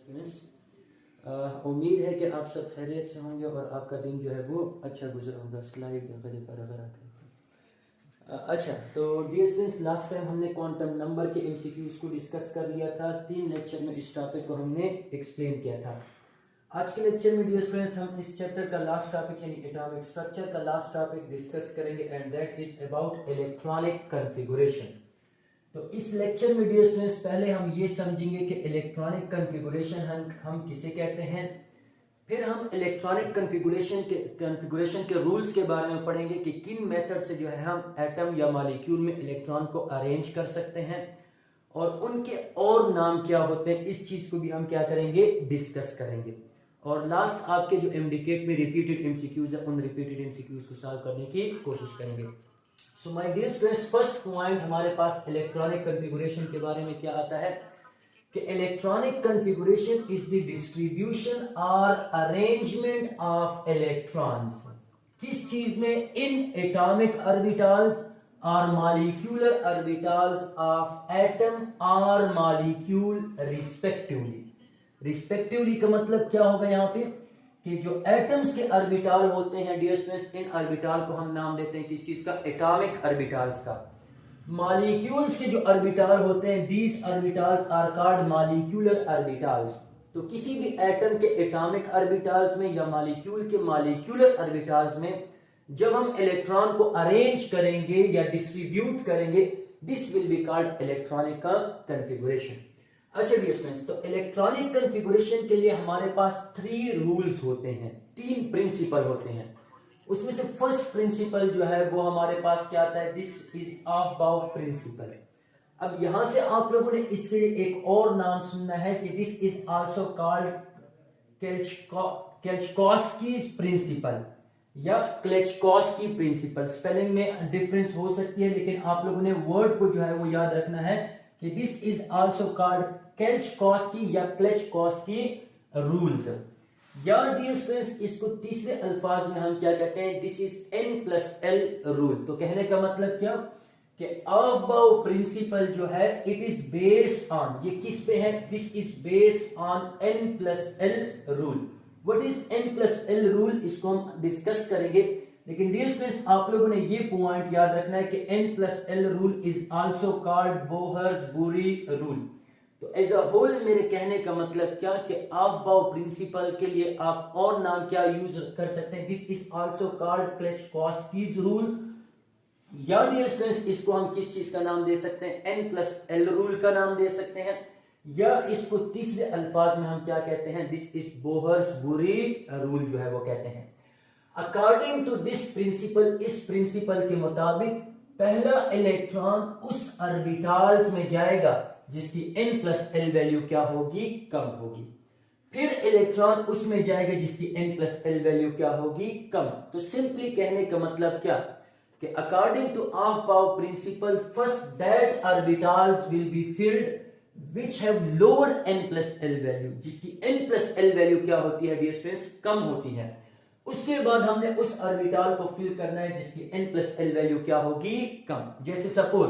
Students, उम्मीद है कि आप सब खैरियत से होंगे और आपका दिन जो है वो अच्छा गुजरा होगा। स्लाइड पर अगर अच्छा, तो डियर स्टूडेंट्स, लास्ट टाइम हमने क्वांटम नंबर के एमसीक्यूज को डिस्कस कर लिया था। 3 लेक्चर में इस टॉपिक को हमने एक्सप्लेन किया था। आज के लेक्चर में डियर स्टूडेंट्स हम इस चैप्टर का लास्ट टॉपिक यानी एटॉमिक स्ट्रक्चर का लास्ट टॉपिक डिस्कस करेंगे and that is about electronic configuration. तो इस लेक्चर में डियर स्टूडेंट्स पहले हम ये समझेंगे कि इलेक्ट्रॉनिक कॉन्फ़िगरेशन हम किसे कहते हैं, फिर हम इलेक्ट्रॉनिक कॉन्फ़िगरेशन के रूल्स के बारे में पढ़ेंगे कि किन मेथड से जो है हम एटम या मॉलिक्यूल में इलेक्ट्रॉन को अरेंज कर सकते हैं और उनके और नाम क्या होते हैं, इस चीज को भी हम क्या करेंगे, डिस्कस करेंगे। और लास्ट आपके जो एमडीकेट में रिपीटेड एमसीक्यूज है उन रिपीटेड एमसीक्यूज को सॉल्व करने की कोशिश करेंगे। So my dear students, first point हमारे पास इलेक्ट्रॉनिक कॉन्फ़िगरेशन के बारे में क्या आता है कि electronic configuration is the distribution और अरेंजमेंट ऑफ इलेक्ट्रॉन्स। किस चीज में? इन एटॉमिक ऑर्बिटल्स और मॉलिक्यूलर ऑर्बिटल्स ऑफ एटम और मॉलिक्यूल रिस्पेक्टिवली। रिस्पेक्टिवली का मतलब क्या होगा यहाँ पे कि जो एटम्स के ऑर्बिटल होते हैं डियर स्टूडेंट्स, इन ऑर्बिटल को हम नाम देते हैं किस चीज का? एटॉमिक ऑर्बिटल्स का। मॉलिक्यूल्स के जो ऑर्बिटल होते हैं, these orbitals are called molecular orbitals. तो किसी भी एटम के एटॉमिक ऑर्बिटल्स में या मॉलिक्यूल के मॉलिक्यूलर ऑर्बिटल्स में जब हम इलेक्ट्रॉन को अरेंज करेंगे या डिस्ट्रीब्यूट करेंगे, this will be called electronic configuration. अच्छा डियर स्टूडेंट्स, तो इलेक्ट्रॉनिक कॉन्फ़िगरेशन के लिए हमारे पास 3 रूल्स होते हैं, 3 प्रिंसिपल होते हैं। उसमें से फर्स्ट प्रिंसिपल जो है वो हमारे पास क्या आता है? This is Aufbau principle. अब यहां से आप लोगों ने इसके लिए एक और नाम सुनना है कि this is also called Klechkowski's principle या क्लेचकोस्की प्रिंसिपल। स्पेलिंग में डिफरेंस हो सकती है, लेकिन आप लोगों ने वर्ड को जो है वो याद रखना है कि दिस इज आल्सो कॉल्ड केल्चकोस्की या क्लेचकोस्की रूल्स। या डियर स्टूडेंट्स, इसको तीसरे अल्फाज में हम क्या कहते हैं? This is N+L rule. तो कहने का मतलब क्या कि अबव प्रिंसिपल जो है इट इज बेस्ड ऑन, ये किस पे है? This is based on N+L rule. What is N+L rule, इसको हम डिस्कस करेंगे। लेकिन डियर स्टूडेंट्स, आप लोगों ने ये पॉइंट याद रखना है कि N+L rule is also called Bohr's Bury rule. तो एज अ होल मेरे कहने का मतलब क्या कि अफबाउ प्रिंसिपल के लिए आप और नाम क्या यूज कर सकते हैं? This is also called Klechkowski's rule. या डियर स्टूडेंट्स, इसको हम किस चीज का नाम दे सकते हैं? N+L रूल का नाम दे सकते हैं। या इसको तीसरे अल्फाज में हम क्या कहते हैं? दिस इज बोहर्स-बुरी रूल जो है वो कहते हैं। अकॉर्डिंग टू दिस प्रिंसिपल, इस प्रिंसिपल के मुताबिक पहला इलेक्ट्रॉन उस ऑर्बिटल्स में जाएगा जिसकी N+L वैल्यू क्या होगी? कम होगी। फिर इलेक्ट्रॉन उसमें जाएगा जिसकी N+L वैल्यू क्या होगी? कम। तो सिंपली कहने का मतलब क्या कि according to Aufbau principle, first that orbitals will be filled which have lower N+L value, जिसकी N+L वैल्यू क्या होती है डियर स्टूडेंट्स? कम होती है। उसके बाद हमने उस ऑर्बिटल को फिल करना है जिसकी N+L वैल्यू क्या होगी? कम। जैसे सपोज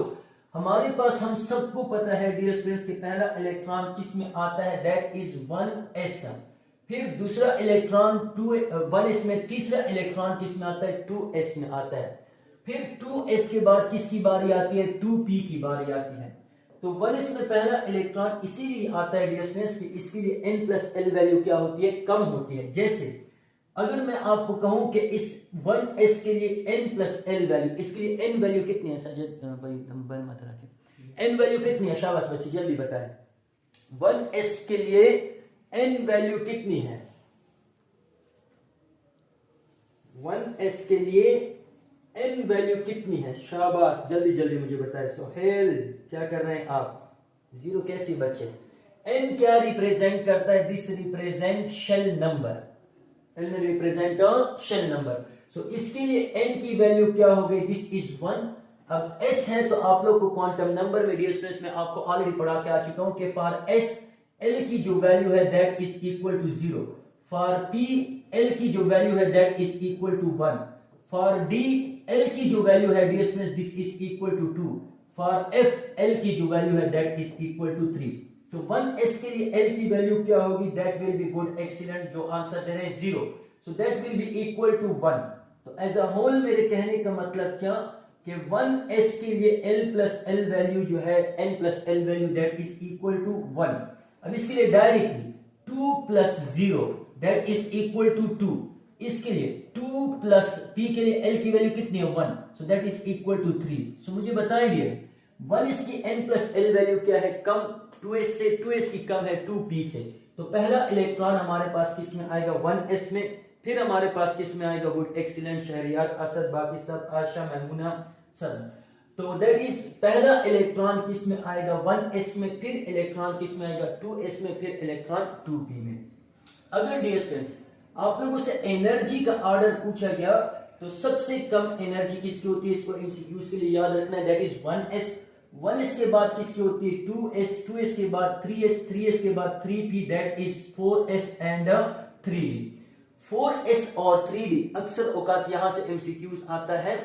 हमारे पास, हम सबको पता है डियर स्टूडेंट्स कि पहला इलेक्ट्रॉन किस में आता है? That is 1s। फिर दूसरा इलेक्ट्रॉन 1s में, तीसरा इलेक्ट्रॉन किस में आता है? 2s में आता है। फिर 2s के बाद किसकी बारी आती है? 2p की बारी आती है। तो 1s में पहला इलेक्ट्रॉन इसीलिए आता है डियर स्टूडेंट्स कि इसके लिए N+L वैल्यू क्या होती है? कम होती है। जैसे अगर मैं आपको कहूं कि इस 1s के लिए N+L वैल्यू, इसके लिए N वैल्यू कितनी है? सजद भाई मोबाइल मत रखें। N वैल्यू कितनी है? शाबाश बच्चे जल्दी बताएं। 1s के लिए N वैल्यू कितनी है? 1s के लिए N वैल्यू कितनी है? शाबाश, जल्दी जल्दी मुझे बताएं। सोहेल, क्या कर रहे हैं आप? 0 कैसे बच्चे? N क्या रिप्रेजेंट करता है? This represent shell number. N represent shell number. So इसके लिए N की वैल्यू क्या हो गई? This is 1। अब S है तो आप लोग को क्वांटम नंबर में डियर स्टूडेंट्स में आपको ऑलरेडी पढ़ा के आ चुका हूं कि फॉर S L की जो वैल्यू है that is equal to 0। For P L की जो वैल्यू है that is equal to 1। For D L की जो वैल्यू है dear students this is equal to 2। For F L की जो वैल्यू है दैट इज इक्वल टू 3। तो 1s के लिए l की वैल्यू क्या होगी, that will be good excellent, जो आंसर दे रहे हैं 0, so that will be equal to 1। तो एज अ होल मेरे कहने का मतलब क्या कि 1s के लिए l प्लस एल वैल्यू जो है, n plus L value that is equal to 1। अब इसके लिए directly 2 plus 0 that is equal to 2। इसके लिए 2 प्लस p के लिए l की वैल्यू कितनी है 1, so that is equal to 3। So मुझे बताएंगे 1 इसकी n प्लस एल वैल्यू क्या है, कम 2s से, 2s की कम है 2p से। तो पहला इलेक्ट्रॉन हमारे पास किस में आएगा 1s में, फिर हमारे पास किस में आएगा गुड एक्सीलेंट, शहरियार, असद, बाकी सब, आशा, मैमूना, सब। तो दैट इज पहला इलेक्ट्रॉन किस में आएगा 1s में, फिर इलेक्ट्रॉन किस में आएगा 2s में, फिर इलेक्ट्रॉन 2p में। अगर डियर स्टूडेंट्स आप लोगों से एनर्जी का ऑर्डर पूछा गया तो सबसे कम एनर्जी किसकी होती है, इसको एमसीक्यूज के लिए याद रखना है, दैट इज 1s। 1s के बाद किसकी होती है 2s, 2s के बाद 3s, 3s के बाद 3p, that is 4s and 3d। 4s और 3d अक्सर औकात यहां से एमसीक्यूज आता है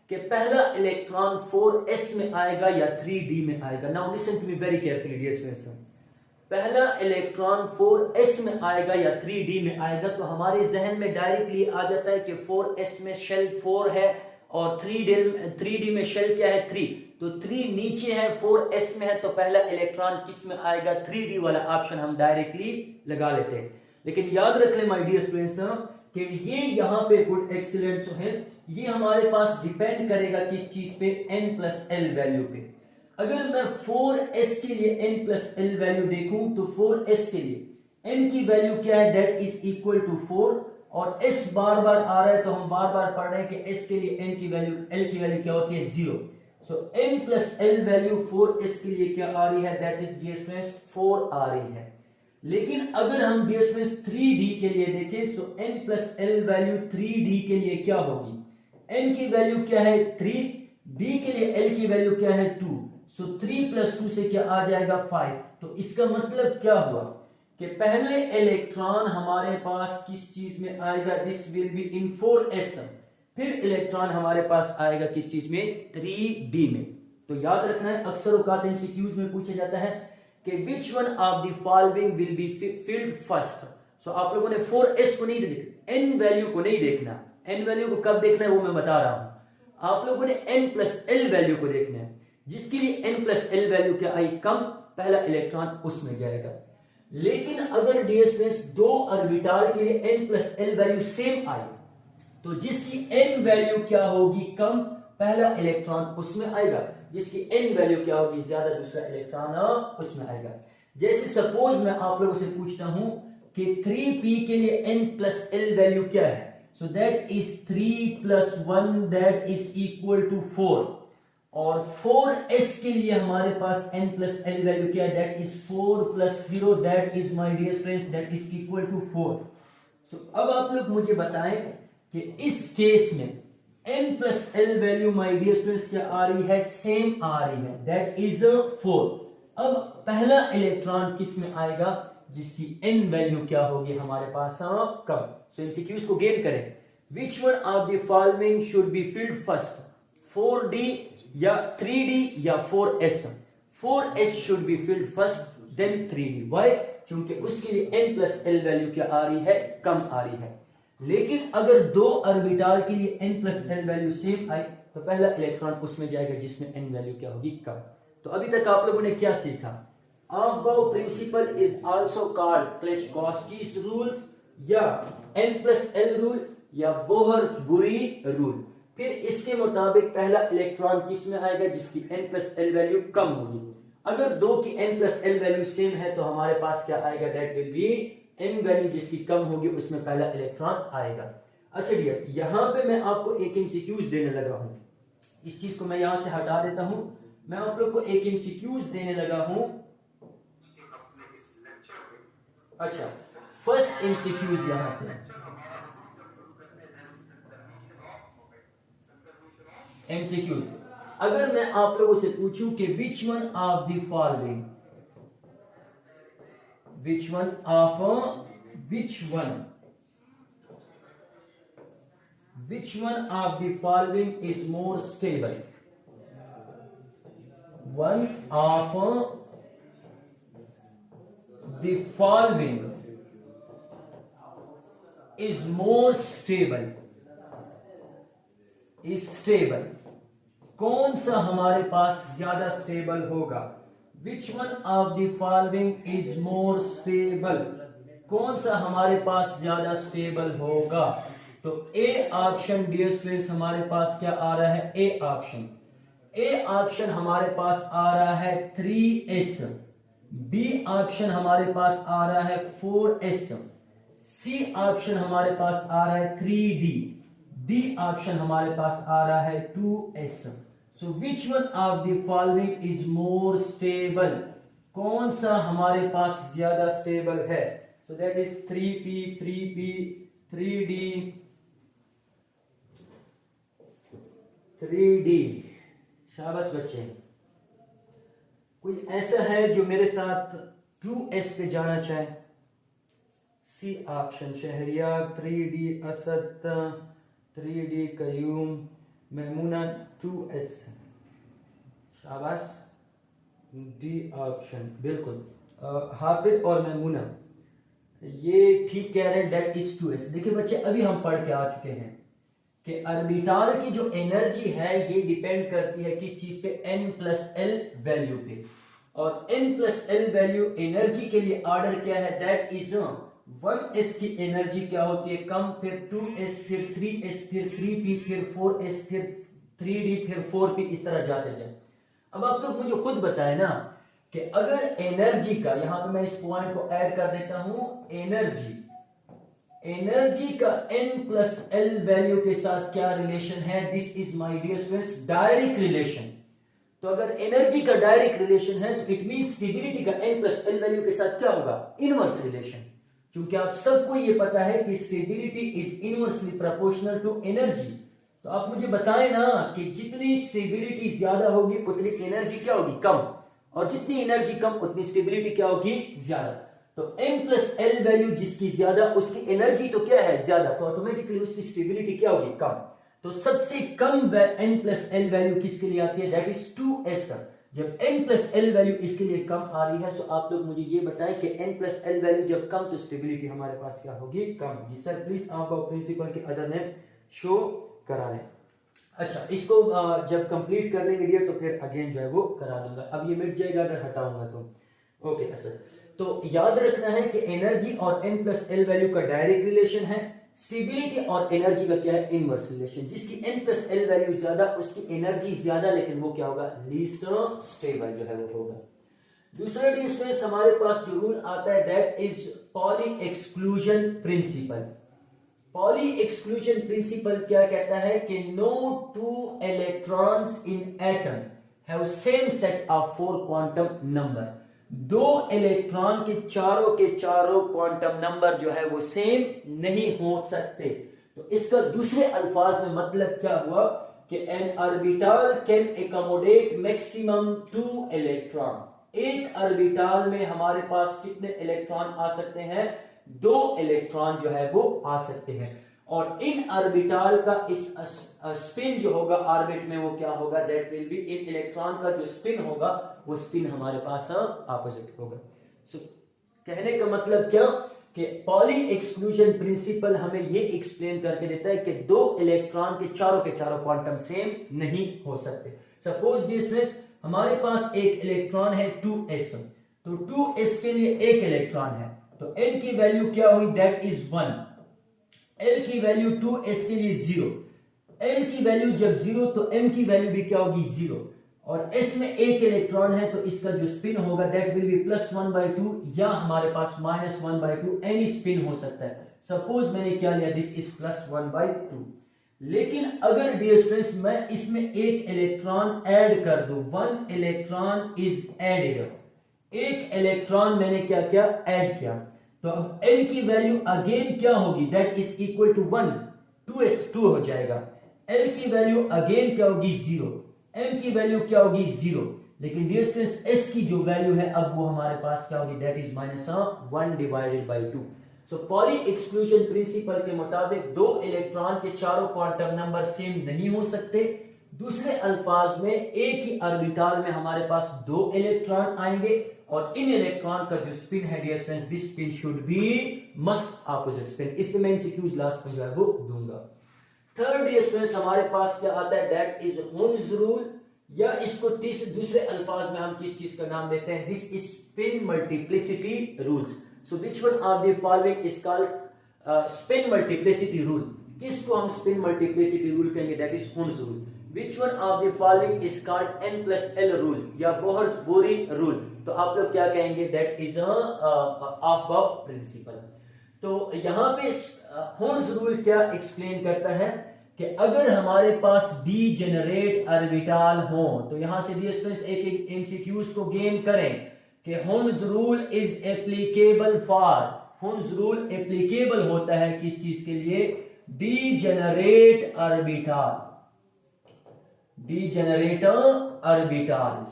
कि पहला इलेक्ट्रॉन 4s में आएगा या 3d में आएगा। Now listen to me very carefully dear students, पहला इलेक्ट्रॉन 4s में आएगा या 3d में आएगा, तो हमारे जहन में डायरेक्टली आ जाता है कि 4s में शेल 4 है और 3d में शेल क्या है 3, तो 3 नीचे है 4s में है, तो पहला इलेक्ट्रॉन किस में आएगा 3d वाला ऑप्शन हम डायरेक्टली लगा लेते हैं। लेकिन याद रख ले माय डियर स्टूडेंट्स कि ये यहाँ पे गुड एक्सीलेंट है, ये हमारे पास डिपेंड करेगा किस चीज पे, n प्लस एल वैल्यू पे। अगर मैं 4s के लिए n प्लस एल वैल्यू देखूं तो 4s के लिए n की वैल्यू क्या है, दैट इज इक्वल टू 4, और s बार बार आ रहा है तो हम बार बार पढ़ रहे हैं कि s के लिए n की वैल्यू, l की वैल्यू क्या होती है 0। सो n plus L value 4s के लिए क्या आ रही है, दैट इज डियर स्टूडेंट्स 4 आ रही है। लेकिन अगर हम डियर स्टूडेंट्स 3d के लिए देखें सो n plus L value 3d के लिए क्या होगी, n की वैल्यू क्या है 3, d के लिए l की वैल्यू क्या है 2, सो 3 प्लस 2 से क्या आ जाएगा 5। तो इसका मतलब क्या हुआ कि पहले इलेक्ट्रॉन हमारे पास किस चीज में आएगा, this will be in 4s, फिर इलेक्ट्रॉन हमारे पास आएगा किस चीज में 3d में। तो याद रखना है अक्सर औकात एमसीक्यूज में पूछा जाता है कि which one of the following will be filled first. So आप लोगों ने 4s को नहीं देखना, n वैल्यू को नहीं देखना, n वैल्यू को कब देखना है वो मैं बता रहा हूं। आप लोगों ने n प्लस एल वैल्यू को देखना है, जिसके लिए n प्लस एल वैल्यू क्या आई कम, पहला इलेक्ट्रॉन उसमें जाएगा। लेकिन अगर डियर स्टूडेंट्स दो ऑर्बिटल के लिए n plus L value same आई तो जिसकी n वैल्यू क्या होगी कम, पहला इलेक्ट्रॉन उसमें आएगा, जिसकी n वैल्यू क्या होगी ज्यादा, दूसरा इलेक्ट्रॉन उसमें आएगा। जैसे सपोज मैं आप लोगों से पूछता हूं कि 3p के लिए n प्लस एल वैल्यू क्या है, so that is 3 plus 1 that is equal to 4, और 4s के लिए हमारे पास n प्लस एल वैल्यू क्या है, that is 4 plus 0 that is my dear friends that is equal to 4। So अब आप लोग मुझे बताएं कि इस केस में n plus L value my dear students क्या आ रही है, सेम आ रही है, दैट इज 4। अब पहला इलेक्ट्रॉन किस में आएगा, जिसकी n वैल्यू क्या होगी हमारे पास कम। सो एमसीक्यूज को गेन करें, which one of the following should be filled first, 4d या 3d या 4s। 4s should be filled first then 3d, why, क्योंकि उसके लिए n प्लस एल वैल्यू क्या आ रही है, कम आ रही है। लेकिन अगर दो ऑर्बिटल के लिए n plus L value same आई तो पहला इलेक्ट्रॉन उसमें जाएगा जिसमें n वैल्यू क्या होगी कम। तो अभी तक आप लोगों ने क्या सीखा, Aufbau principle is also called Klechkowski's rules या n प्लस एल रूल या बोहर-बुरी रूल। फिर इसके मुताबिक पहला इलेक्ट्रॉन किस में आएगा, जिसकी n प्लस एल वैल्यू कम होगी। अगर दो की n plus L value same है तो हमारे पास क्या आएगा, that will B n value जिसकी कम होगी उसमें पहला इलेक्ट्रॉन आएगा। अच्छा डियर, यहां पे मैं आपको एक एमसीक्यूज देने लगा हूं, इस चीज को मैं यहां से हटा देता हूं, मैं आप लोग को एक एमसीक्यूज देने लगा हूं। अच्छा, फर्स्ट एमसीक्यूज यहां से एमसीक्यूज, अगर मैं आप लोगों से पूछूं कि which one of the following, which one of the following is more stable, one of the following is more stable, is stable, कौन सा हमारे पास ज्यादा स्टेबल होगा? Which one of the following is more stable? कौन सा हमारे पास ज्यादा स्टेबल होगा? तो ए ऑप्शन डियर स्टूडेंट्स हमारे पास क्या आ रहा है? ए ऑप्शन, ए ऑप्शन हमारे पास आ रहा है 3s, बी ऑप्शन हमारे पास आ रहा है 4s, सी ऑप्शन हमारे पास आ रहा है 3d, डी ऑप्शन हमारे पास आ रहा है 2s. So which one of the following is more stable? कौन सा हमारे पास ज्यादा स्टेबल है? So that is 3p, 3p, 3d, 3d. शाबाश बच्चे. कोई ऐसा है जो मेरे साथ 2s पे जाना चाहे? C option Shahriyar, 3d Asad, 3d Qayyum, Maimuna 2s. शाबाश. डी ऑप्शन बिल्कुल हाफिज और मैमूना ये ठीक कह रहे हैं, दैट इज 2s. देखिए बच्चे अभी हम पढ़ के आ चुके हैं कि ऑर्बिटल की जो एनर्जी है ये डिपेंड करती है किस चीज पे? n+l वैल्यू पे. और n+l वैल्यू एनर्जी के लिए ऑर्डर क्या है? दैट इज 1s की एनर्जी क्या होती है? कम, फिर 2s, फिर 3s, फिर 3p, फिर 4s, फिर 3d, फिर 4p, इस तरह जाते जाए. अब आप लोग मुझे खुद बताएं ना कि अगर एनर्जी का, यहां पे मैं इस पॉइंट को ऐड कर देता हूं, एनर्जी का n+l वैल्यू के साथ क्या रिलेशन है? This is my dear students direct relation. तो अगर एनर्जी का डायरेक्ट रिलेशन है तो इट मींस स्टेबिलिटी का n+l वैल्यू के साथ क्या होगा? Inverse relation. क्योंकि आप सबको ये पता है कि stability is inversely proportional to energy. तो आप मुझे बताएं ना कि जितनी स्टेबिलिटी ज्यादा होगी उतनी एनर्जी क्या होगी? कम, और जितनी एनर्जी कम उतनी स्टेबिलिटी क्या होगी? ज्यादा. तो n+l वैल्यू जिसकी ज्यादा उसकी एनर्जी तो क्या है? ज्यादा, तो ऑटोमेटिकली उसकी स्टेबिलिटी क्या होगी? कम. तो सबसे कम n+l वैल्यू किसके लिए आती है? That is 2s. जब n+l वैल्यू इसके लिए कम आ रही है तो आप लोग मुझे ये बताएं कि n+l वैल्यू जब कम तो स्टेबिलिटी हमारे पास क्या होगी? कम. जी सर प्लीज आप प्रिंसिपल के अदर नेम शो करा लें. अच्छा, इसको जब कंप्लीट कर लेंगे डियर तो फिर अगेन जो है वो करा दूंगा. अब ये मिट जाएगा अगर हटाऊंगा तो. Okay sir. तो याद रखना है कि एनर्जी और n+l वैल्यू का डायरेक्ट रिलेशन है, स्टेबिलिटी और एनर्जी का क्या है? Inverse relation. जिसकी n+l वैल्यू ज्यादा उसकी एनर्जी ज्यादा, लेकिन वो क्या होगा? लीस्ट स्टेबल जो है वो होगा. दूसरा डिस्टेंस हमारे पास जो रूल आता है that is Pauli exclusion principle. Pauli exclusion principle क्या कहता है कि no two electrons in atom have same set of 4 quantum number. दो इलेक्ट्रॉन के चारों क्वांटम नंबर जो है वो सेम नहीं हो सकते. तो इसका दूसरे अल्फाज में मतलब क्या हुआ कि N orbital can accommodate maximum 2 electron. एक ऑर्बिटल में हमारे पास कितने इलेक्ट्रॉन आ सकते हैं? 2 इलेक्ट्रॉन जो है वो आ सकते हैं. और इन ऑर्बिटल का इस स्पिन जो होगा ऑर्बिट में वो क्या होगा? That will B, in electron का जो स्पिन होगा वो स्पिन हमारे पास ऑपोजिट होगा. सो कहने का मतलब क्या कि पॉली एक्सक्लूजन प्रिंसिपल हमें ये एक्सप्लेन करके देता है कि 2 इलेक्ट्रॉन के चारों क्वांटम सेम नहीं हो सकते. सपोज दिस हमारे पास एक इलेक्ट्रॉन है 2s. तो 2s के लिए एक इलेक्ट्रॉन है तो n की वैल्यू क्या हुई? That is 1. l की वैल्यू 2s के लिए 0. l की वैल्यू जब 0 तो m की वैल्यू भी क्या होगी? 0. और s में एक इलेक्ट्रॉन है तो इसका जो स्पिन होगा दैट विल बी +1/2 या हमारे पास -1/2. एनी स्पिन हो सकता है. सपोज मैंने क्या लिया? This is +1/2. लेकिन अगर डियर स्टूडेंट्स मैं इसमें एक इलेक्ट्रॉन ऐड कर दूं, 1 इलेक्ट्रॉन इज एडेड. एक इलेक्ट्रॉन मैंने क्या किया? ऐड किया. तो अब n की वैल्यू अगेन क्या होगी? That is equal to 1. 2s 2 हो जाएगा. l की वैल्यू अगेन क्या होगी? 0. m की वैल्यू क्या होगी? 0. लेकिन डियर स्टूडेंट्स s की जो वैल्यू है अब वो हमारे पास क्या होगी? That is -1/2. So poly exclusion principal के मुताबिक 2 इलेक्ट्रॉन के चारों क्वांटम नंबर सेम नहीं हो सकते. दूसरे अल्फाज में एक ही ऑर्बिटल में हमारे पास 2 इलेक्ट्रॉन आएंगे और इन इलेक्ट्रॉन का जो स्पिन है dear students, this spin should be must opposite spin. इस पे मैं एमसीक्यूज लास्ट में जो है वो दूंगा। थर्ड डियर स्टूडेंट्स हमारे पास क्या आता है, दैट इज हुन्स रूल, या इसको दूसरे अल्फाज में हम किस चीज का नाम देते हैं, this is spin multiplicity rules. So which one of the following is called spin multiplicity rule. किसको हम स्पिन मल्टीप्लिसिटी रूल कहेंगे, that is Hund's rule. Which one of the following is called n plus l rule या बोहर्स-बोरी rule. तो आप लोग क्या कहेंगे, that is a ऑफ-बाउ principal. तो यहाँ पे हुन्स रूल क्या एक्सप्लेन करता है कि अगर हमारे पास डीजेनरेट ऑर्बिटल हो, तो यहां से डियर स्टूडेंट्स एक एक एमसीक्यूज को गेन करें कि Hund's rule is applicable for, Hund's rule applicable होता है किस चीज के लिए, degenerate orbital, degenerate orbitals.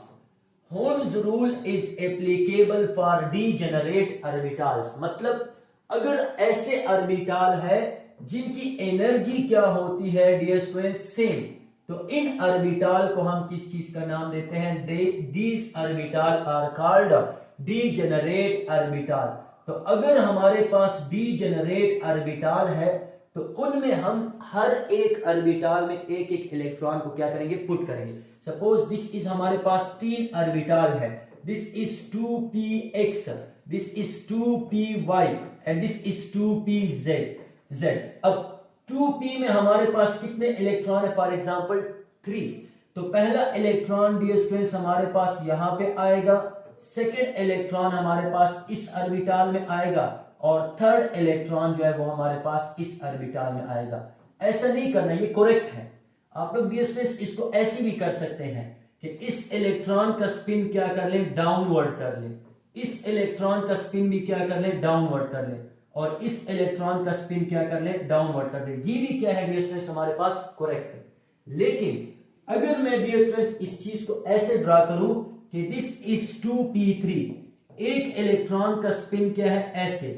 Hunn's rule is applicable for degenerate orbitals। मतलब अगर ऐसे ऑर्बिटल है जिनकी एनर्जी क्या होती है डियर स्टूडेंट्स, सेम, तो इन ऑर्बिटल को हम किस चीज का नाम देते हैं, these orbital are called degenerate orbital. तो अगर हमारे पास degenerate ऑर्बिटल है तो उनमें हम हर एक ऑर्बिटल में एक एक इलेक्ट्रॉन को क्या करेंगे, पुट करेंगे। सपोज दिस इज हमारे पास 3 ऑर्बिटल है, this is 2px, this is 2py and this is 2pz। अब 2p में हमारे पास कितने इलेक्ट्रॉन है, फॉर एग्जांपल 3। तो पहला इलेक्ट्रॉन डियर स्टूडेंट्स हमारे पास यहां पे आएगा, सेकेंड इलेक्ट्रॉन हमारे पास इस ऑर्बिटल में आएगा और थर्ड इलेक्ट्रॉन जो है वो हमारे पास इस ऑर्बिटल में आएगा। ऐसा नहीं करना, ये करेक्ट है। आप लोग डियर स्टूडेंट्स इसको ऐसे भी कर सकते हैं कि इस इलेक्ट्रॉन का स्पिन क्या कर लें, डाउनवर्ड कर लें, इस इलेक्ट्रॉन का स्पिन भी क्या कर लें, डाउनवर्ड कर लें, और इस इलेक्ट्रॉन का स्पिन क्या कर लें, डाउनवर्ड कर लें। ये भी क्या है डियर स्टूडेंट्स हमारे पास करेक्ट है। लेकिन अगर मैं डियर स्टूडेंट्स इस चीज को ऐसे ड्रा करूं कि दिस इज 2p3, एक इलेक्ट्रॉन का स्पिन क्या है, ऐसे,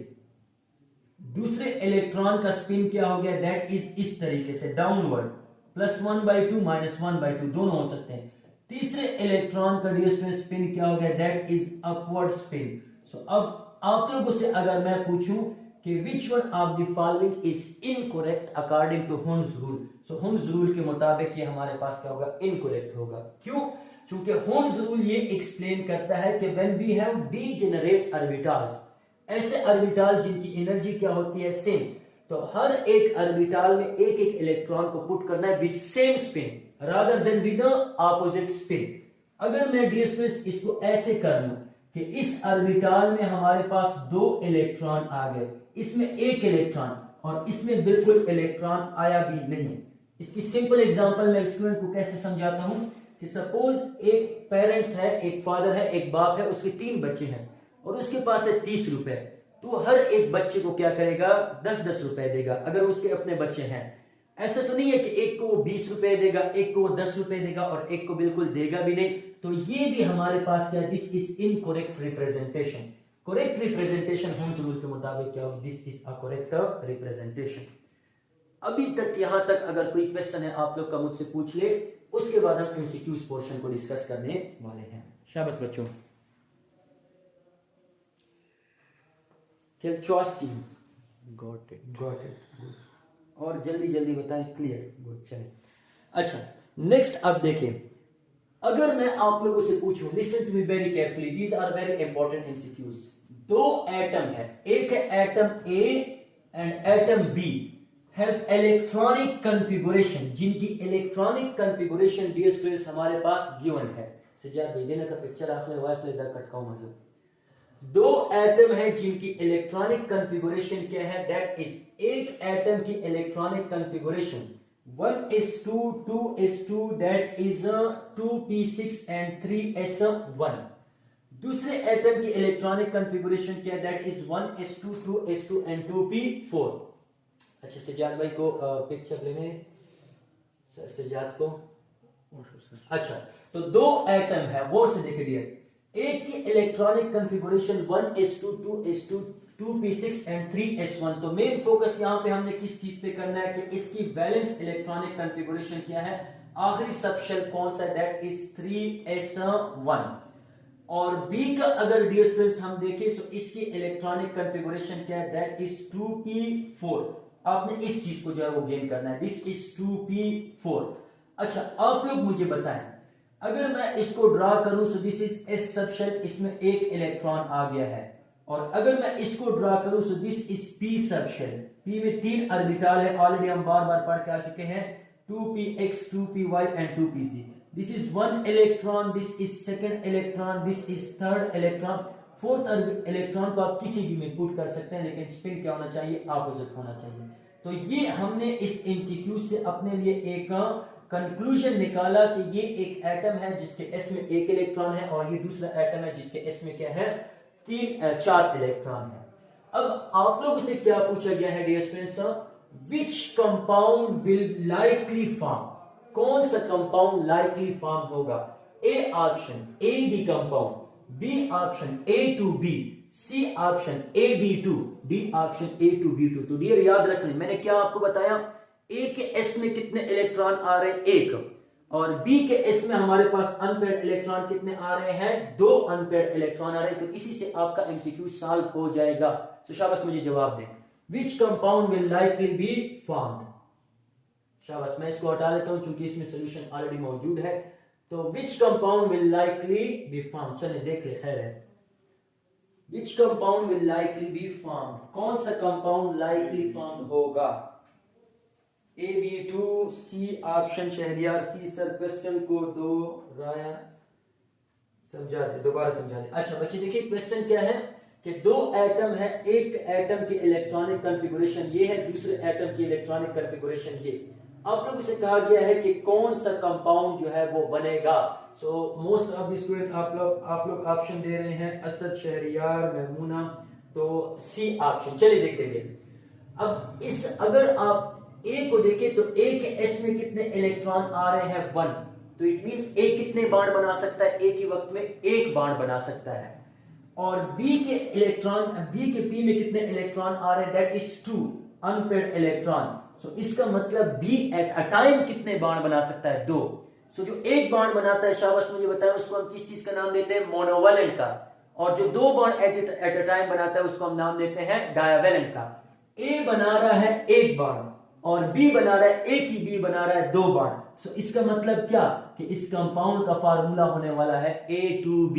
दूसरे इलेक्ट्रॉन का स्पिन क्या हो गया, दैट इज इस तरीके से डाउनवर्ड, +1/2 -1/2 दोनों हो सकते हैं। तीसरे इलेक्ट्रॉन का डियर स्टूडेंट स्पिन क्या हो गया, that is upward spin. So अब आप लोगों से अगर मैं पूछूं कि which one of the following is incorrect according to Hund's rule, so Hund's rule के मुताबिक ये हमारे पास क्या होगा, इनकरेक्ट होगा। क्यों? क्योंकि हुन्स रूल ये एक्सप्लेन करता है कि when we have degenerate orbitals, ऐसे ऑर्बिटल जिनकी एनर्जी क्या होती है, सेम, तो हर एक ऑर्बिटल में एक एक इलेक्ट्रॉन को पुट करना है with same spin rather than with opposite spin. अगर मैं डियर स्टूडेंट्स इसको ऐसे कर लूं कि इस ऑर्बिटल में हमारे पास 2 इलेक्ट्रॉन आ गए, इसमें 1 इलेक्ट्रॉन और इसमें बिल्कुल इलेक्ट्रॉन आया भी नहीं। इसकी सिंपल एग्जांपल मैं स्टूडेंट को कैसे समझाता हूं कि सपोज एक पेरेंट्स है, एक फादर है, एक बाप है, उसके 3 बच्चे हैं और उसके पास है 30 रुपए, तो हर एक बच्चे को क्या करेगा, 10-10 रुपए देगा अगर उसके अपने बच्चे हैं। ऐसा तो नहीं है कि एक को वो 20 रुपए देगा, एक को वो 10 रुपए देगा और एक को बिल्कुल देगा भी नहीं। तो ये भी हमारे पास क्या, this is incorrect representation. Correct representation Hund's rule के मुताबिक क्या होगी, this is a correct representation. अभी तक यहां तक अगर कोई क्वेश्चन है आप लोग का मुझसे पूछ ले, उसके बाद हम एमसीक्यूज पोर्शन को डिस्कस करने वाले हैं। शाबाश बच्चों। केल्चोस्की, गॉट इट। और जल्दी जल्दी बताएं, क्लियर, गुड, चलें। अच्छा, नेक्स्ट अब देखें, अगर मैं आप लोगों से पूछूं, listen to me very carefully, these are very important MCQs. 2 atom है, एक है atom A and atom B, have electronic configuration, जिनकी इलेक्ट्रॉनिक कॉन्फ़िगरेशन डियर स्टूडेंट्स हमारे पास गिवन है। सजाद भाई देने का पिक्चर आपने वाइफ ले दर कटकाऊ मतलब 2 एटम है जिनकी इलेक्ट्रॉनिक कॉन्फ़िगरेशन क्या है, दैट इज, एक एटम की electronic configuration 1s2 2s2 that is 2p6 and 3s1। दूसरे एटम की इलेक्ट्रॉनिक कॉन्फ़िगरेशन क्या है, that is 1s2 2s2 and 2p4। अच्छा, सजाद भाई को पिक्चर लेने, सजाद को। अच्छा, तो 2 एटम है, गौर से देखिए डियर, एक की electronic configuration 1s2 2s2 2p6 and 3s1। तो मेन फोकस यहां पे हमने किस चीज पे करना है कि इसकी वैलेंस इलेक्ट्रॉनिक कॉन्फ़िगरेशन क्या है, आखिरी सबशेल कौन सा है, दैट इज 3s1। और बी का अगर डियर स्टूडेंट्स हम देखें तो इसकी इलेक्ट्रॉनिक कॉन्फ़िगरेशन क्या है, दैट इज 2p4। आपने इस चीज को जो है वो गेन करना है, दिस इज 2p4। अच्छा आप लोग मुझे बताएं, अगर मैं इसको ड्रा करूं तो this is s sub shell, इसमें एक इलेक्ट्रॉन आ गया है, और अगर मैं इसको ड्रा करूं तो this is p sub shell, p में 3 ऑर्बिटल है, ऑलरेडी हम बार बार पढ़ के आ चुके हैं, 2px 2py and 2pz। This is one electron, this is second electron, this is third electron, fourth electron को आप किसी भी में पुट कर सकते हैं, लेकिन स्पिन क्या होना चाहिए, अपोजिट होना चाहिए। तो ये हमने इस एमसीक्यू से अपने लिए एक कंक्लूजन निकाला कि ये एक एटम है जिसके एस में एक इलेक्ट्रॉन है, और ये दूसरा एटम है जिसके एस में क्या है, 4 इलेक्ट्रॉन है। अब आप लोगों से क्या पूछा गया है dear students, which compound will likely form, कौन सा कंपाउंड लाइकली फॉर्म होगा, A option A B compound, B option A two B, C option A B two, D option A two B two. तो dear याद रखना, मैंने क्या आपको बताया, ए के एस में कितने इलेक्ट्रॉन आ रहे हैं, 1, और बी के एस में हमारे पास अनपेयर्ड इलेक्ट्रॉन कितने आ रहे हैं, 2 अनपेयर्ड इलेक्ट्रॉन आ रहे हैं। तो इसी से आपका एमसीक्यू सॉल्व हो जाएगा। तो शाबाश मुझे जवाब दें, विच compound will likely be formed. शाबाश, मैं इसको हटा लेता हूं क्योंकि इसमें सॉल्यूशन ऑलरेडी मौजूद है। तो which compound will likely be formed, चलिए देख ले, खैर है, which compound will likely be formed, कौन सा कंपाउंड लाइकली फॉर्म होगा, A B two, C option Shahriyar, C sir question को दोबारा समझा दे। अच्छा बच्चे देखिए क्वेश्चन क्या है कि 2 एटम है, एक एटम की इलेक्ट्रॉनिक कॉन्फ़िगरेशन ये है, दूसरे एटम की इलेक्ट्रॉनिक कॉन्फ़िगरेशन ये। आप लोगों से कहा गया है कि कौन सा कंपाउंड जो है वो बनेगा। So most of the student आप लोग ऑप्शन दे रहे हैं, असद, शहरियार, महमूना, तो सी ऑप्शन। चलिए देखते हैं। अब इस अगर आप ए को देखें तो ए के एस में कितने इलेक्ट्रॉन आ रहे हैं, 1, तो इट मींस ए कितने बाण बना सकता है, एक ही वक्त में 1 बाण बना सकता है। और बी के पी में कितने इलेक्ट्रॉन आ रहे हैं, that is 2 unpaired electron. So इसका मतलब बी एट अ टाइम कितने बाण बना सकता है, 2। सो जो 1 बाण बनाता है, शाबाश मुझे बताया, उसको हम किस चीज का नाम देते हैं, मोनोवैलेंट का। और जो 2 बाण एट अ टाइम बनाता है उसको हम नाम देते हैं डायवैलेंट का। ए बना रहा है 1 बाण और बी बना रहा है, एक ही बी बना रहा है 2 बाण। सो इसका मतलब क्या कि इस कंपाउंड का फार्मूला होने वाला है A2B।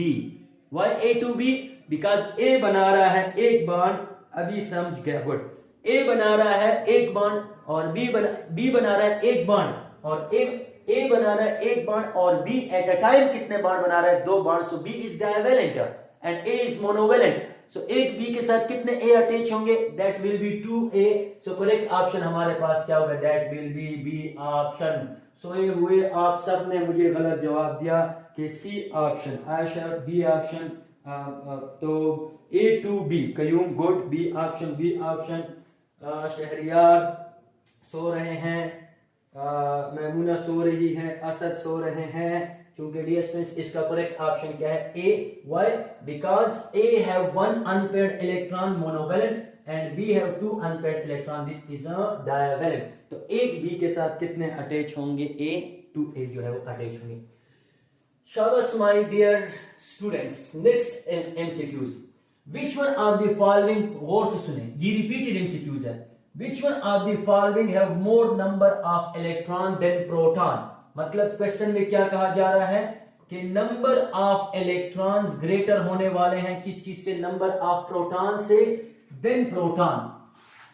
Why A2B? बिकॉज ए बना रहा है 1 बाण, अभी समझ गया, गुड। ए बना रहा है 1 बाण और बी बना रहा है 1 बाण, और ए बना रहा है 1 बाण और बी एट अ टाइम कितने बाण बना रहा है, 2 बाण। So B is divalent and A is monovalent. So एक बी के साथ कितने ए अटैच होंगे, that will be 2A। So correct option हमारे पास क्या होगा, that will be B option. सोए हुए आप सब ने मुझे गलत जवाब दिया कि C option, Ayesha B option, तो A2B Qayyum, good, B option. Shahriyar सो रहे हैं, महमूना सो रही है, असद सो रहे हैं, क्योंकि डिस्टेंस इसका करेक्ट ऑप्शन क्या है, A. Why? Because A have 1 unpaired electron monovalent and B have 2 unpaired electron, this is a divalent. तो एक बी के साथ कितने अटैच होंगे, ए टू ए जो है वो अटैच होंगे। शाबाश my dear students, next MCQs. Which one of the following, गौर से सुने, ये रिपीटेड एमसीक्यूज है। Which one of the following have more number of electron than proton? मतलब क्वेश्चन में क्या कहा जा रहा है कि नंबर ऑफ इलेक्ट्रॉन्स ग्रेटर होने वाले हैं किस चीज से, नंबर ऑफ प्रोटॉन से, than proton,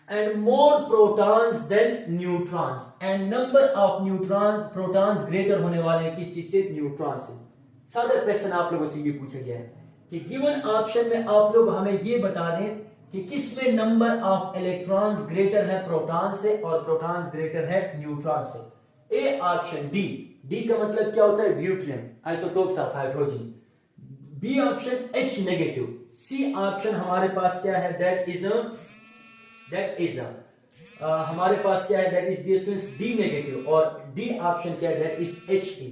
and more protons than neutrons, and number of neutrons protons greater होने वाले हैं किस चीज से, न्यूट्रॉन से। सादा क्वेश्चन आप लोगों से ये पूछा गया है कि गिवन ऑप्शन में आप लोग हमें ये बता दें कि किसमें नंबर ऑफ इलेक्ट्रॉन्स ग्रेटर है प्रोटॉन से और प्रोटॉन्स ग्रेटर है न्यूट्रॉन से। ए ऑप्शन डी का मतलब क्या होता है, deuterium, isotopes of hydrogen. B option H negative. C option हमारे पास क्या है, दैट इज हमारे पास क्या है, दैट इज डी नेगेटिव, और डी ऑप्शन क्या है, दैट इज He।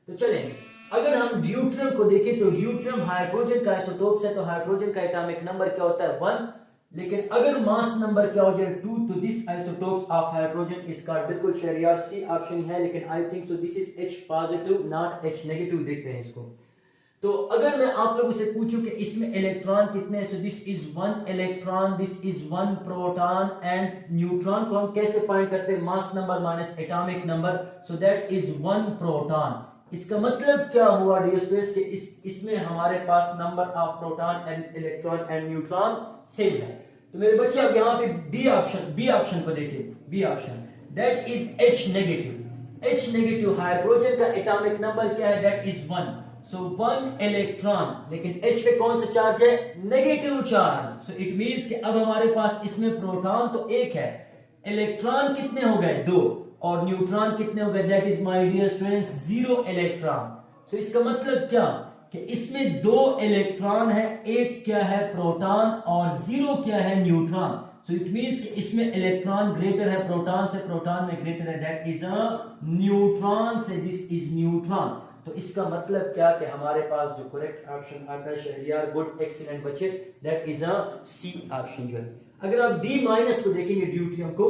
तो चलेंगे, अगर हम ड्यूट्रियम को देखें तो ड्यूट्रियम हाइड्रोजन का आइसोटोप है, तो हाइड्रोजन का एटॉमिक नंबर क्या होता है, 1। लेकिन अगर मास नंबर क्या हो जाए, 2, तो दिस आइसोटोप्स ऑफ हाइड्रोजन इसका बिल्कुल शहरियार सी ऑप्शन है, लेकिन I think so this is H positive not H negative. देखते हैं इसको। तो अगर मैं आप लोगों से पूछूं कि इसमें इलेक्ट्रॉन कितने हैं, so this is 1 electron, this is 1 proton and neutron को हम कैसे फाइंड करते हैं, mass number minus atomic number, so that is 1 proton. इसका मतलब क्या हुआ डियर स्टूडेंट्स कि इसमें हमारे पास number of proton and electron and neutron same है। तो मेरे बच्चे अब यहाँ पे बी ऑप्शन को देखिए, B option that is H negative. H negative hydrogen का एटॉमिक नंबर क्या है, दैट इज 1, सो 1 इलेक्ट्रॉन, लेकिन H पे कौन सा चार्ज है, negative charge, so it means कि अब हमारे पास इसमें प्रोटॉन तो एक है, इलेक्ट्रॉन कितने हो गए, 2, और न्यूट्रॉन कितने हो गए, that is my dear students 0 electron. So इसका मतलब क्या कि इसमें 2 इलेक्ट्रॉन है, एक क्या है प्रोटॉन और 0 क्या है न्यूट्रॉन, सो इट मींस कि इसमें इलेक्ट्रॉन ग्रेटर है प्रोटॉन से, प्रोटॉन में ग्रेटर है, दैट इज अ न्यूट्रॉन से, दिस इज न्यूट्रॉन। तो इसका मतलब क्या कि हमारे पास जो करेक्ट ऑप्शन आता है शहरियार, गुड, एक्सीलेंट बच्चे, that is a C option जो है। अगर आप डी माइनस को देखेंगे ड्यूटियम को,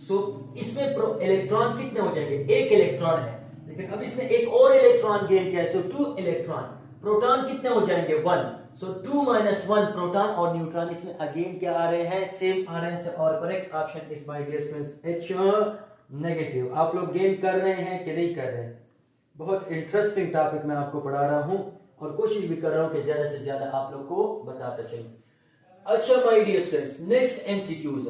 सो इसमें इलेक्ट्रॉन कितने हो जाएंगे, एक इलेक्ट्रॉन है, लेकिन अब इसमें एक और इलेक्ट्रॉन गेन किया है, सो 2 इलेक्ट्रॉन, प्रोटॉन कितने हो जाएंगे 1, सो 2 माइनस 1 प्रोटॉन और न्यूट्रॉन इसमें अगेन क्या आ रहे हैं, सेम आ रहे हैं, और correct option is my dear students H negative. आप लोग गेन कर रहे हैं कि नहीं कर रहे हैं, बहुत इंटरेस्टिंग टॉपिक मैं आपको पढ़ा रहा हूं और कोशिश भी कर रहा हूं कि ज्यादा से ज्यादा आप लोग को बताता चलूं। अच्छा my dear students, next MCQs,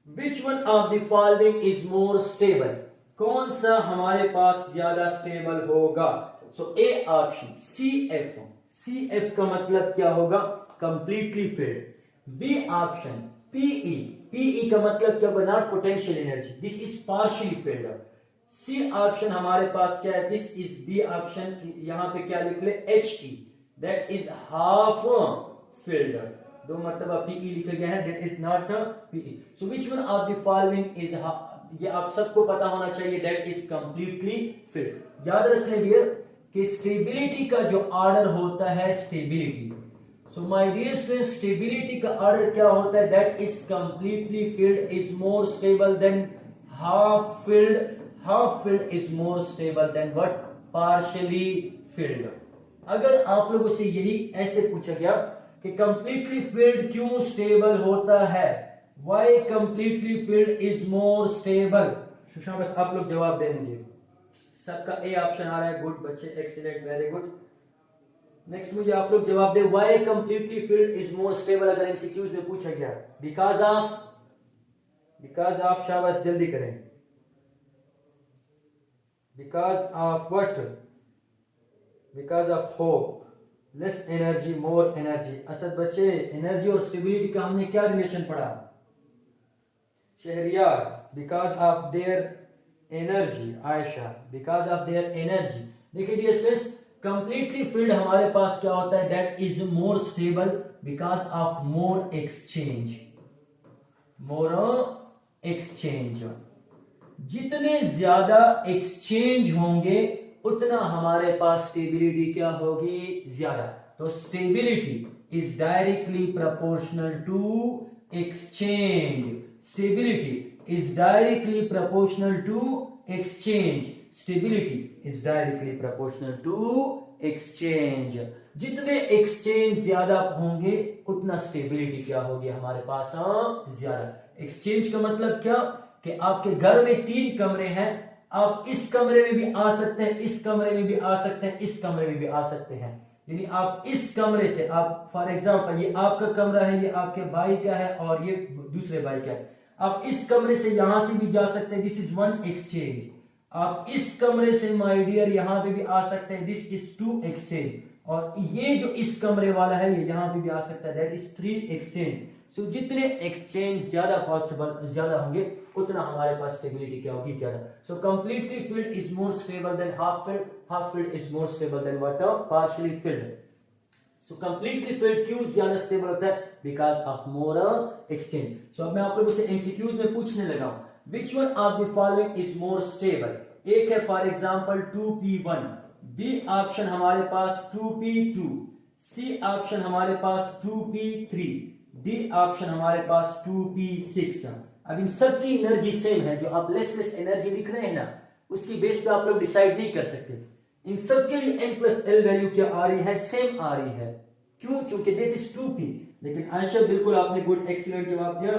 which one of the following is more stable, कौन सा हमारे पास ज्यादा स्टेबल होगा, so A option CF, CF का मतलब क्या होगा, completely filled. B option PE, PE का मतलब क्या होगा, not potential energy, this is partially filled. C option हमारे पास क्या है, दिस इज बी ऑप्शन, यहां पे क्या लिख ले HE, that is half filled, 2 मरतबा PE लिखा गया है, that is not PE। So which one of the following is, ये आप सबको पता होना चाहिए, दैट इज कंप्लीटली फिल्ड। याद रखने डियर कि स्टेबिलिटी का जो ऑर्डर होता है, stability, so my dear student, stability का ऑर्डर क्या होता है, that is completely filled is more stable than half filled, half filled is more stable than what, partially filled. अगर आप लोगों से यही ऐसे पूछा गया कि कंप्लीटली फिल्ड क्यों स्टेबल होता है, why completely filled is more stable, शाबाश आप लोग जवाब दें मुझे। सबका ए ऑप्शन आ रहा है, गुड बच्चे, एक्सीलेंट, वेरी गुड। नेक्स्ट मुझे आप लोग जवाब दे, why completely filled is more stable, अगर एमसीक्यूज में पूछा गया, बिकॉज ऑफ, शाबाश जल्दी करें, because of what, because of hope, less energy more energy। Asad बच्चे, एनर्जी और स्टेबिलिटी का हमने क्या रिलेशन पढ़ा, Shahriyar, because of their energy, Ayesha, because of their energy। देखिए डियर स्टूडेंट्स, कंप्लीटली फिल्ड हमारे पास क्या होता है, that is more stable because of more exchange, more exchange, जितने ज्यादा एक्सचेंज होंगे उतना हमारे पास स्टेबिलिटी क्या होगी, ज्यादा। तो stability is directly proportional to exchange, stability is directly proportional to exchange, stability is directly proportional to exchange. जितने एक्सचेंज ज्यादा होंगे उतना स्टेबिलिटी क्या होगी हमारे पास, ज्यादा। एक्सचेंज का मतलब क्या कि आपके घर में 3 कमरे हैं, आप इस कमरे में भी आ सकते हैं, इस कमरे में भी आ सकते हैं, इस कमरे में भी आ सकते हैं। यानी आप इस कमरे से, आप फॉर एग्जांपल ये आपका कमरा है, ये आपके भाई का है और ये दूसरे भाई का है, आप इस कमरे से यहां से भी जा सकते हैं, दिस इज 1 एक्सचेंज। आप इस कमरे से माय डियर यहां पे भी आ सकते हैं, दिस इज 2 एक्सचेंज। और ये जो इस कमरे वाला है ये यहां पे भी आ सकता है, दैट इज 3 एक्सचेंज। सो जितने एक्सचेंज ज्यादा पॉसिबल ज्यादा होंगे उतना हमारे पास स्टेबिलिटी क्या होगी, ज्यादा। So completely filled is more stable than half filled, half filled is more stable than what, partially field. So completely filled क्यों ज्यादा स्टेबल होता है, बिकॉज ऑफ मोर एक्सचेंज। सो अब मैं आप लोगों से एमसीक्यूज में पूछने लगा हूं, which one of the following is more stable. एक है for example 2p1, B option हमारे पास 2p2, सी ऑप्शन हमारे पास 2p3, डी ऑप्शन हमारे पास 2p6। अब इन सब की एनर्जी सेम है, जो आप लेस एनर्जी लिख रहे हैं ना, उसकी बेस पे आप लोग डिसाइड नहीं कर सकते। इन सब के लिए n प्लस एल वैल्यू क्या आ रही है, सेम आ रही है। क्यों? क्योंकि दैट इज 2p। लेकिन आयशा बिल्कुल आपने गुड एक्सीलेंट जवाब दिया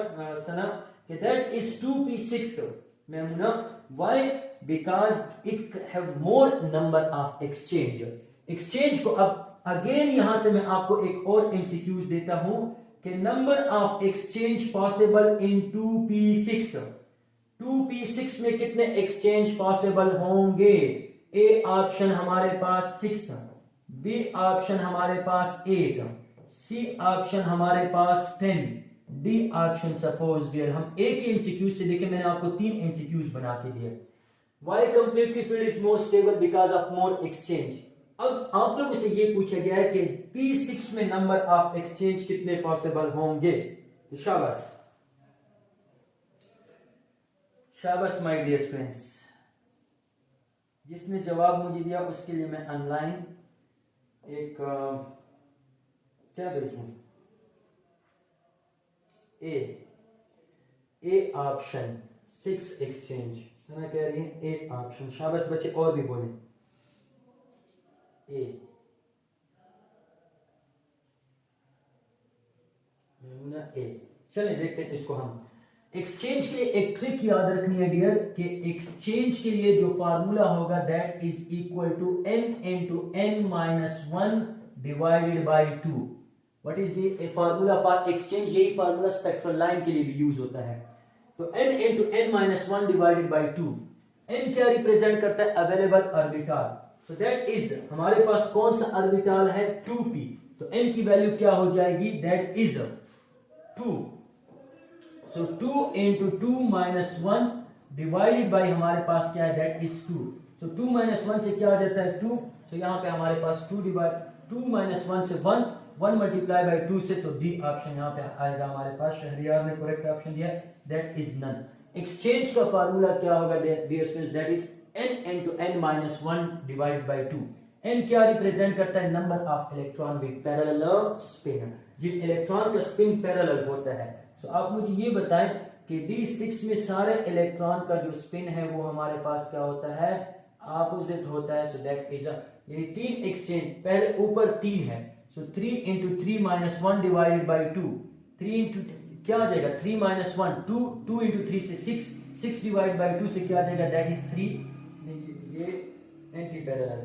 सना कि that is 2p6 Maimuna. Why? Because it have more number of exchange. Exchange को अब अगेन यहां से मैं आपको एक और एमसीक्यूज देता हूं कि number of exchange possible in 2p6। 2p6 में कितने एक्सचेंज पॉसिबल होंगे? ए ऑप्शन हमारे पास 6, बी ऑप्शन हमारे पास 8, सी ऑप्शन हमारे पास 10, डी ऑप्शन सपोज डियर। हम एक ही एमसीक्यूज से देखिए, मैंने आपको 3 एमसीक्यूज बना के दिए। Why completely field is more stable? Because of more exchange. अब आप लोगों से ये पूछा गया है कि P6 में नंबर ऑफ एक्सचेंज कितने पॉसिबल होंगे? तो शाबाश शाबाश माय डियर स्टूडेंट्स, जिसने जवाब मुझे दिया उसके लिए मैं ऑनलाइन एक क्या भेजूं? A option 6 exchange. सना कह रही है ए ऑप्शन। शाबाश बच्चे, और भी बोले ए। चलिए देखते हैं इसको हम। एक्सचेंज के लिए एक ट्रिक याद रखनी है डियर कि एक्सचेंज के लिए जो फार्मूला होगा that is equal to n into n minus 1 divided by 2। What is the formula for exchange? यही फार्मूला स्पेक्ट्रल लाइन के लिए भी यूज होता है। तो n into n minus 1 divided by 2। n क्या रिप्रेजेंट करता है? Available orbital. So that is हमारे पास कौन सा ऑर्बिटल है? 2p। तो n की वैल्यू क्या हो जाएगी? That is 2। So 2 into 2 minus 1 divided by हमारे पास क्या है? That is 2। सो 2 minus 1 से क्या आ जाता है? 2। सो यहाँ पे हमारे पास 2 डिवाइड 2 minus 1 से 1, 1 मल्टीप्लाई बाई 2 से, तो डी ऑप्शन यहाँ पे आएगा हमारे पास। शहरियार ने करेक्ट ऑप्शन दिया, दैट इज नन। एक्सचेंज का फार्मूला क्या होगा dear students? That is n into n minus 1 divided by 2। n क्या रिप्रेजेंट करता है? Number of electron with parallel spin, जिन इलेक्ट्रॉन का स्पिन पैरेलल होता है। तो आप मुझे ये बताएं कि D6 में सारे इलेक्ट्रॉन का जो स्पिन है वो हमारे पास क्या होता है? ऑपोजिट होता है। सो दैट इज यानी 3 एक्सचेंज, पहले ऊपर 3 है। सो 3 into 3 minus 1 divided by 2। 3 into क्या आ जाएगा? 3 minus 1 2, 2 into 3 से 6, 6 divided by 2 से क्या आ जाएगा? That is 3। ये एंटी पैरेलल,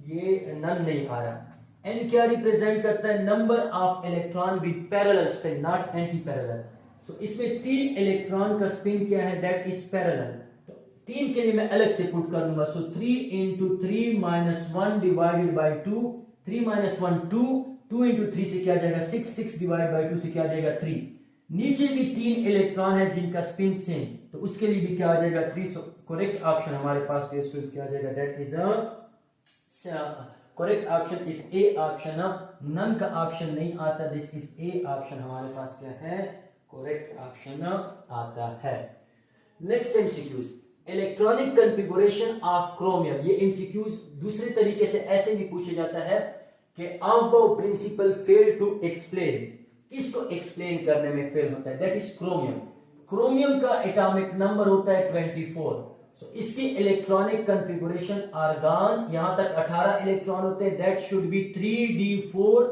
ये नन नहीं आ रहा। n क्या रिप्रेजेंट करता है? Number of electron with parallel spin, not anti parallel. So इसमें 3 इलेक्ट्रॉन का स्पिन क्या है? That is parallel. तो 3 के लिए मैं अलग से पुट कर लूंगा। सो 3 into 3 minus 1 divided by 2, 3 minus 1 2, 2 into 3 से क्या आ जाएगा? 6, 6 divided by 2 से क्या आ जाएगा? 3। नीचे भी 3 इलेक्ट्रॉन है जिनका स्पिन सेम, तो उसके लिए भी क्या आ जाएगा? 3। सो करेक्ट ऑप्शन हमारे पास क्या आ जाएगा? That is correct option is A option. None का ऑप्शन नहीं आता, दिस इज ए ऑप्शन हमारे पास क्या है? करेक्ट ऑप्शन आता है। Next MCQs, electronic configuration of chromium. ये एमसीक्यूज दूसरे तरीके से ऐसे भी पूछा जाता है कि Aufbau principle fail to explain. किसको एक्सप्लेन करने में फेल होता है? That is chromium. क्रोमियम का एटॉमिक नंबर होता है 24। इसकी इलेक्ट्रॉनिक कॉन्फ़िगरेशन आर्गन, यहां तक 18 इलेक्ट्रॉन होते हैं, that should be 3d4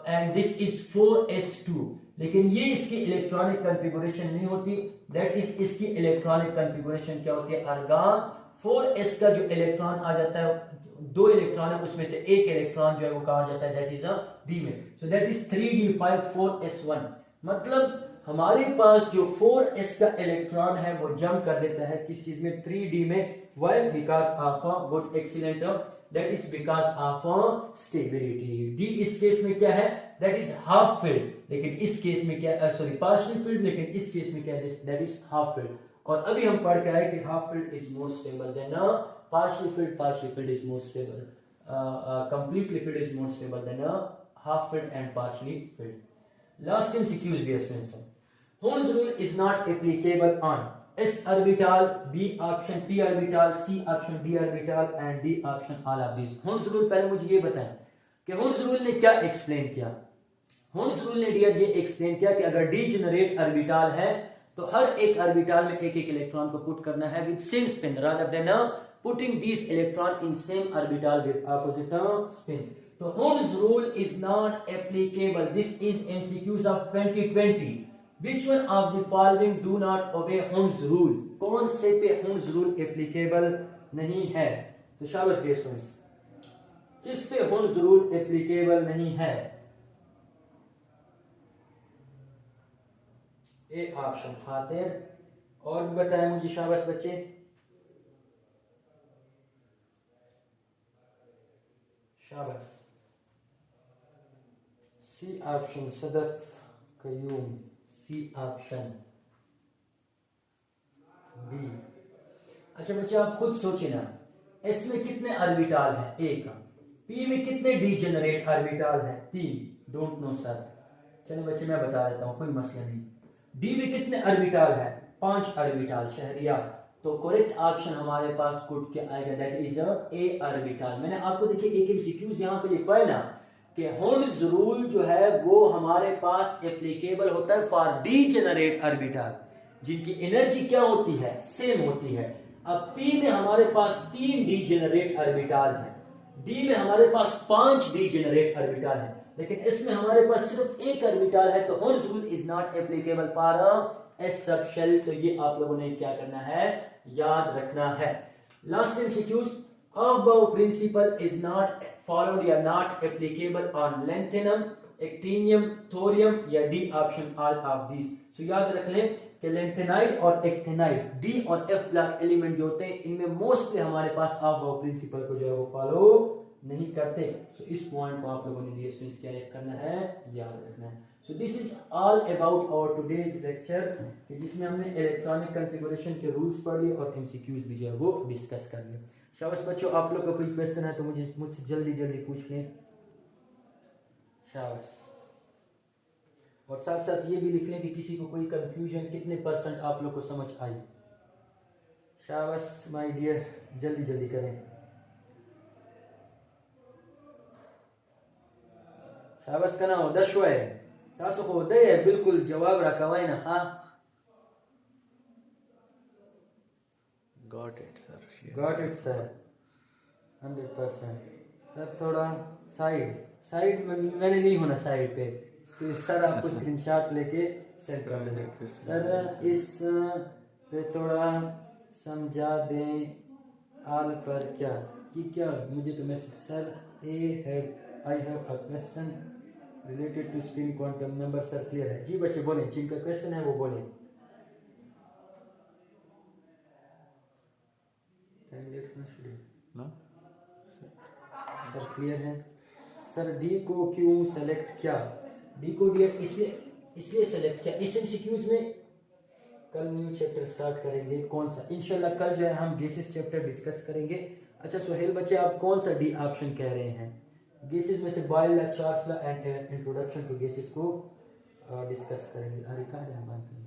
and this is 4s2। लेकिन ये इसकी इलेक्ट्रॉनिक कॉन्फ़िगरेशन नहीं होती, दैट इज इसकी इलेक्ट्रॉनिक कॉन्फ़िगरेशन क्या होती है? आर्गन। 4s का जो इलेक्ट्रॉन आ जाता है, 2 इलेक्ट्रॉन है, उसमें से एक इलेक्ट्रॉन जो है वो कहा जाता है दैट इज डी में। सो दैट इज 3d5 4s1। मतलब हमारे पास जो 4s का इलेक्ट्रॉन है वो जंप कर देता है किस चीज में? 3d में। Why? Because of good excellent, that is because of stability. D इस केस में क्या है? That is half field. लेकिन इस केस में क्या? सॉरी पार्शियल फील्ड, लेकिन इस केस में क्या है? That is half field. और अभी हम पढ़ के आए कि half field is more stable then partial field. Partial field is more stable, completely field is more stable than half field and partially field. Last MCQs dear students. Horn's rule is not applicable on s orbital, b option, p orbital, c option, d orbital and d option all of these। Horn's rule पहले मुझे ये बताएं कि Horn's rule ने क्या explain किया। Horn's rule ने dear ये एक्सप्लेन किया कि अगर डीजेनरेट ऑर्बिटल है तो हर एक ऑर्बिटल में एक एक इलेक्ट्रॉन को पुट करना है with same spin rather than putting these electron in same orbital with opposite spin. तो Hund's rule is not applicable. This is MCQs of 2020. Which one of the following do not obey Hund's rule? कौन से पे Hund's rule applicable नहीं है? तो शाबाश dear students. किस पे Hund's rule applicable नहीं है? ए ऑप्शन खातिर, और भी बताएं मुझे शाबाश बच्चे। शाबाश। C option Sadaf Qayyum, C option B. अच्छा बच्चे आप खुद सोचे ना, एस में कितने ऑर्बिटल हैं? एक। पी में कितने डीजेनरेट ऑर्बिटल हैं? 3। Don't know sir. चलिए बच्चे मैं बता देता हूं, कोई मसला नहीं। डी में कितने ऑर्बिटल हैं? 5 ऑर्बिटल शहरिया। तो करेक्ट ऑप्शन हमारे पास कुछ क्या आएगा? That is a orbital. मैंने आपको देखिए एक एमसीक्यूज यहां पे लिखा है ना कि Hund's रूल जो है वो हमारे पास एप्लीकेबल होता है फॉर डीजेनरेट ऑर्बिटल जिनकी एनर्जी क्या होती है? सेम होती है। अब P में हमारे पास 3 डीजेनरेट ऑर्बिटल है, D में हमारे पास 5 डीजेनरेट ऑर्बिटल है, लेकिन इसमें हमारे पास सिर्फ एक ऑर्बिटल है। तो Hund's rule is not applicable for s sub shell. तो ये आप लोगों ने क्या करना है? याद रखना है। Last MCQs, above principle is not followed या not applicable on lanthanum, actinium, thorium या D option all of these। so याद रख लें कि लैंथेनाइड और एक्टिनाइड D और F ब्लॉक एलिमेंट जो होते हैं इनमें मोस्टली हमारे पास above principle को जो है वो फॉलो नहीं करते। so इस पॉइंट को आप लोगों ने डियर स्टूडेंट्स क्या करना है? याद रखना है। so this is all about our today's lecture कि जिसमें हमने इलेक्ट्रॉनिक कॉन्फ़िगरेशन के रूल्स पढ़ लिए और एमसीक्यूज भी जो है वो डिस्कस कर लिए। शाबाश बच्चों, आप लोग का कोई क्वेश्चन है तो मुझसे जल्दी जल्दी पूछ लें। शाबाश। और साथ साथ ये भी लिख लें कि किसी को कोई कंफ्यूजन कितने % आप लोग को समझ आई। शाबाश माय डियर, जल्दी जल्दी करें। शाबाश करना हो दशवा है तासो को दे बिल्कुल जवाब रखा हुआ है ना। हाँ Got it, sir. Got it sir, 100%। Sir थोड़ा साइड में मैंने नहीं होना साइड पे, सर आपको स्क्रीनशॉट लेके सेंड कर देंगे। सर इस पे थोड़ा समझा दें आल पर क्या कि क्या मुझे तो message. Sir I have a question related to spin quantum number. Sir clear है? जी बच्चे बोलें, जिनका क्वेश्चन है वो बोलें। No? सर क्लियर है? सर डी को क्यों सेलेक्ट किया? डी को डी इसलिए सेलेक्ट किया इस एमसीक्यूज में। कल न्यू चैप्टर स्टार्ट करेंगे, कौन सा? इंशाल्लाह कल जो है हम गैसेस चैप्टर डिस्कस करेंगे। अच्छा सोहेल बच्चे आप कौन सा डी ऑप्शन कह रहे हैं? गैसेस में से Boyle law, Charles law and introduction to gases को डिस्कस करेंगे। रिकॉर्ड है बंद।